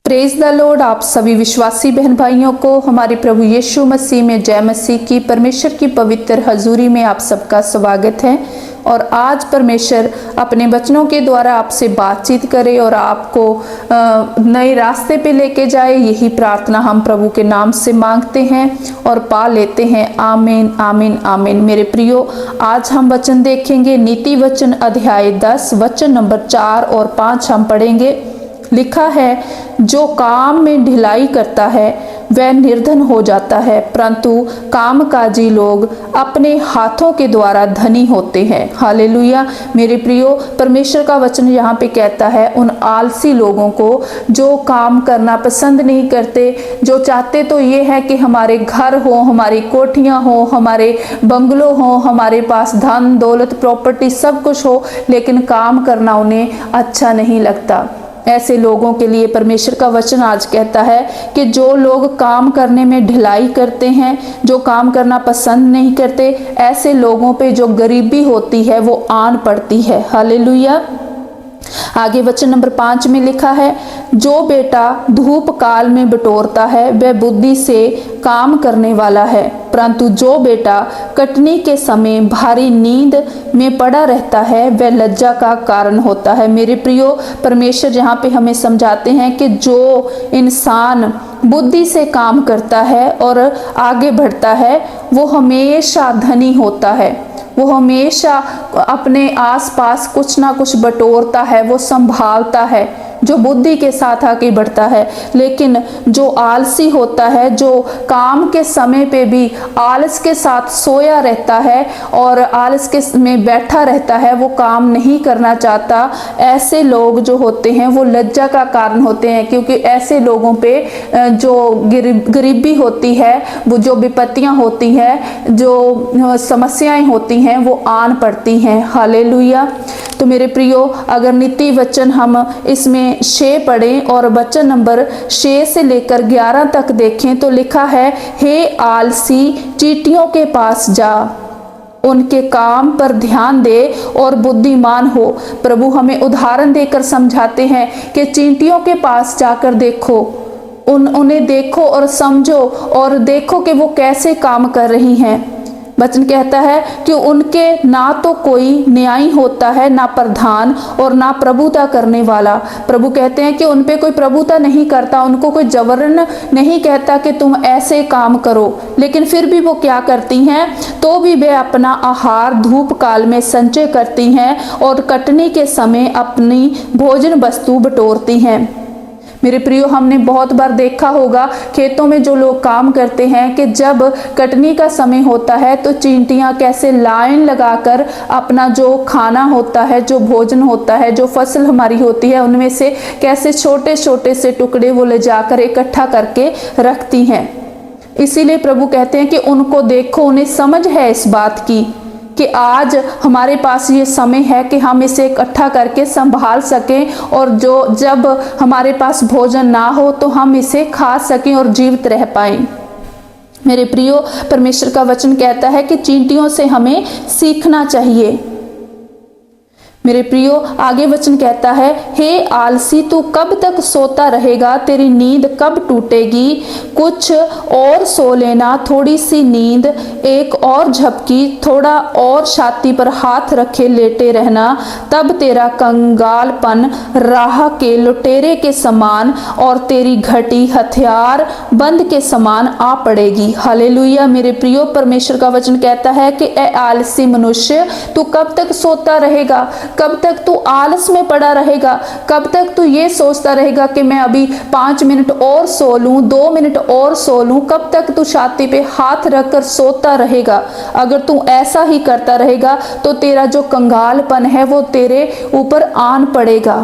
Praise the Lord. आप सभी विश्वासी बहन भाइयों को हमारे प्रभु यीशु मसीह में जय मसीह की। परमेश्वर की पवित्र हजूरी में आप सबका स्वागत है। और आज परमेश्वर अपने वचनों के द्वारा आपसे बातचीत करे और आपको नए रास्ते पे लेके जाए, यही प्रार्थना हम प्रभु के नाम से मांगते हैं और पा लेते हैं। आमीन आमीन आमीन। मेरे प्रियो, आज हम वचन देखेंगे नीति वचन अध्याय 10 वचन नंबर 4 और 5 हम पढ़ेंगे। लिखा है, जो काम में ढिलाई करता है वह निर्धन हो जाता है, परंतु कामकाजी लोग अपने हाथों के द्वारा धनी होते हैं। हालेलुया। मेरे प्रियो, परमेश्वर का वचन यहाँ पे कहता है उन आलसी लोगों को जो काम करना पसंद नहीं करते, जो चाहते तो ये है कि हमारे घर हो, हमारी कोठियाँ हो, हमारे बंगलो हो, हमारे पास धन दौलत प्रॉपर्टी सब कुछ हो, लेकिन काम करना उन्हें अच्छा नहीं लगता। ऐसे लोगों के लिए परमेश्वर का वचन आज कहता है कि जो लोग काम करने में ढिलाई करते हैं, जो काम करना पसंद नहीं करते, ऐसे लोगों पे जो गरीबी होती है वो आन पड़ती है। हालेलुया। आगे वचन नंबर 5 में लिखा है, जो बेटा धूप काल में बटोरता है वह बुद्धि से काम करने वाला है, परंतु जो बेटा कटनी के समय भारी नींद में पड़ा रहता है वह लज्जा का कारण होता है। मेरे प्रियो, परमेश्वर यहाँ पे हमें समझाते हैं कि जो इंसान बुद्धि से काम करता है और आगे बढ़ता है वो हमेशा धनी होता है। वो हमेशा अपने आसपास कुछ ना कुछ बटोरता है, वो संभालता है, जो बुद्धि के साथ आगे बढ़ता है। लेकिन जो आलसी होता है, जो काम के समय पे भी आलस के साथ सोया रहता है और आलस के में बैठा रहता है, वो काम नहीं करना चाहता, ऐसे लोग जो होते हैं वो लज्जा का कारण होते हैं। क्योंकि ऐसे लोगों पे जो गरीबी होती है, वो जो विपत्तियां होती हैं, जो समस्याएं होती हैं, वो आन पड़ती हैं। हालेलुया। तो मेरे प्रियो, अगर नीति वचन हम इसमें 6 पढ़ें और वचन नंबर 6 से लेकर 11 तक देखें तो लिखा है, हे आलसी, चींटियों के पास जा, उनके काम पर ध्यान दे और बुद्धिमान हो। प्रभु हमें उदाहरण देकर समझाते हैं कि चींटियों के पास जाकर देखो, उन्हें देखो और समझो और देखो कि वो कैसे काम कर रही हैं। वचन कहता है कि उनके ना तो कोई न्यायी होता है, ना प्रधान और ना प्रभुता करने वाला। प्रभु कहते हैं कि उन पे कोई प्रभुता नहीं करता, उनको कोई जबरन नहीं कहता कि तुम ऐसे काम करो, लेकिन फिर भी वो क्या करती हैं, तो भी वे अपना आहार धूप काल में संचय करती हैं और कटनी के समय अपनी भोजन वस्तु बटोरती हैं। मेरे प्रियो, हमने बहुत बार देखा होगा खेतों में जो लोग काम करते हैं कि जब कटनी का समय होता है तो चींटियां कैसे लाइन लगाकर अपना जो खाना होता है, जो भोजन होता है, जो फसल हमारी होती है, उनमें से कैसे छोटे छोटे से टुकड़े वो ले जाकर इकट्ठा करके रखती हैं। इसीलिए प्रभु कहते हैं कि उनको देखो, उन्हें समझ है इस बात की कि आज हमारे पास ये समय है कि हम इसे इकट्ठा करके संभाल सकें और जो जब हमारे पास भोजन ना हो तो हम इसे खा सकें और जीवित रह पाएं। मेरे प्रियो, परमेश्वर का वचन कहता है कि चींटियों से हमें सीखना चाहिए। मेरे प्रियो, आगे वचन कहता है, हे आलसी, तू कब तक सोता रहेगा, तेरी नींद कब टूटेगी, कुछ और सो लेना, थोड़ी सी नींद, एक और झपकी, थोड़ा और छाती पर हाथ रखे लेटे रहना, तब तेरा कंगालपन राह के लुटेरे के समान और तेरी घटी हथियार बंद के समान आ पड़ेगी। हालेलुया। मेरे प्रियो, परमेश्वर का वचन कहता है कि ए आलसी मनुष्य, तू कब तक सोता रहेगा, कब तक तू आलस में पड़ा रहेगा, कब तक तू ये सोचता रहेगा कि मैं अभी 5 मिनट और सो लूं, 2 मिनट और सो लूं, कब तक तू छाती पे हाथ रखकर सोता रहेगा। अगर तू ऐसा ही करता रहेगा तो तेरा जो कंगालपन है वो तेरे ऊपर आन पड़ेगा।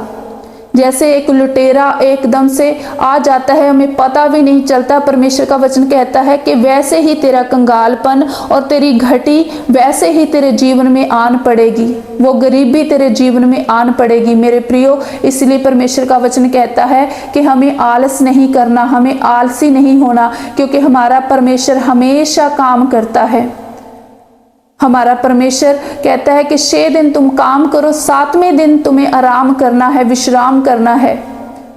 जैसे एक लुटेरा एकदम से आ जाता है, हमें पता भी नहीं चलता, परमेश्वर का वचन कहता है कि वैसे ही तेरा कंगालपन और तेरी घटी वैसे ही तेरे जीवन में आन पड़ेगी, वो गरीबी तेरे जीवन में आन पड़ेगी। मेरे प्रियो, इसलिए परमेश्वर का वचन कहता है कि हमें आलस नहीं करना, हमें आलसी नहीं होना, क्योंकि हमारा परमेश्वर हमेशा काम करता है। हमारा परमेश्वर कहता है कि 6 दिन तुम काम करो, 7वें दिन तुम्हें आराम करना है, विश्राम करना है।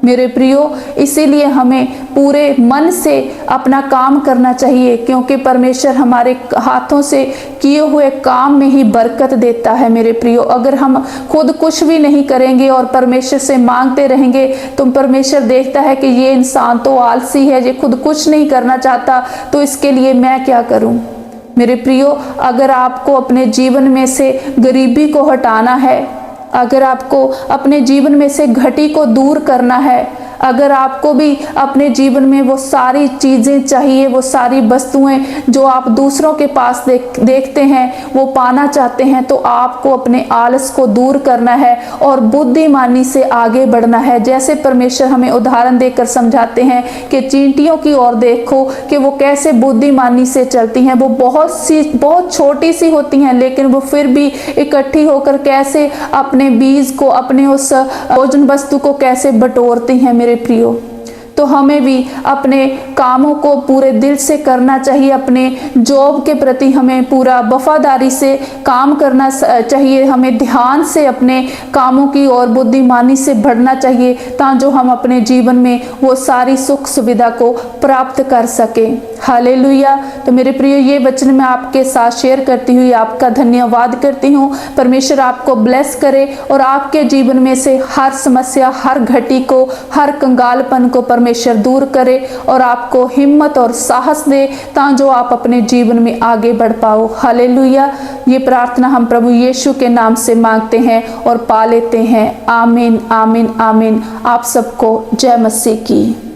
मेरे प्रियो, इसीलिए हमें पूरे मन से अपना काम करना चाहिए, क्योंकि परमेश्वर हमारे हाथों से किए हुए काम में ही बरकत देता है। मेरे प्रियो, अगर हम खुद कुछ भी नहीं करेंगे और परमेश्वर से मांगते रहेंगे तो परमेश्वर देखता है कि ये इंसान तो आलसी है, ये खुद कुछ नहीं करना चाहता, तो इसके लिए मैं क्या करूं। मेरे प्रियो, अगर आपको अपने जीवन में से गरीबी को हटाना है, अगर आपको अपने जीवन में से घटी को दूर करना है, अगर आपको भी अपने जीवन में वो सारी चीज़ें चाहिए, वो सारी वस्तुएं जो आप दूसरों के पास देखते हैं वो पाना चाहते हैं, तो आपको अपने आलस को दूर करना है और बुद्धिमानी से आगे बढ़ना है। जैसे परमेश्वर हमें उदाहरण देकर समझाते हैं कि चींटियों की ओर देखो कि वो कैसे बुद्धिमानी से चलती हैं। वो बहुत छोटी सी होती हैं, लेकिन वो फिर भी इकट्ठी होकर कैसे अपने बीज को, अपने उस भोजन वस्तु को कैसे बटोरती हैं। मेरे प्रियो, तो हमें भी अपने कामों को पूरे दिल से करना चाहिए। अपने जॉब के प्रति हमें पूरा वफादारी से काम करना चाहिए। हमें ध्यान से अपने कामों की ओर बुद्धिमानी से बढ़ना चाहिए, ताकि हम अपने जीवन में वो सारी सुख सुविधा को प्राप्त कर सकें। हालेलुया। तो मेरे प्रियो, ये वचन मैं आपके साथ शेयर करती हुई आपका धन्यवाद करती हूँ। परमेश्वर आपको ब्लेस करे और आपके जीवन में से हर समस्या, हर घटी को, हर कंगालपन को परमेश्वर दूर करे और आपको हिम्मत और साहस दे, ताकि आप अपने जीवन में आगे बढ़ पाओ। हालेलुया। ये प्रार्थना हम प्रभु यीशु के नाम से मांगते हैं और पा लेते हैं। आमीन, आमीन, आमीन। आप सबको जय मसीह की।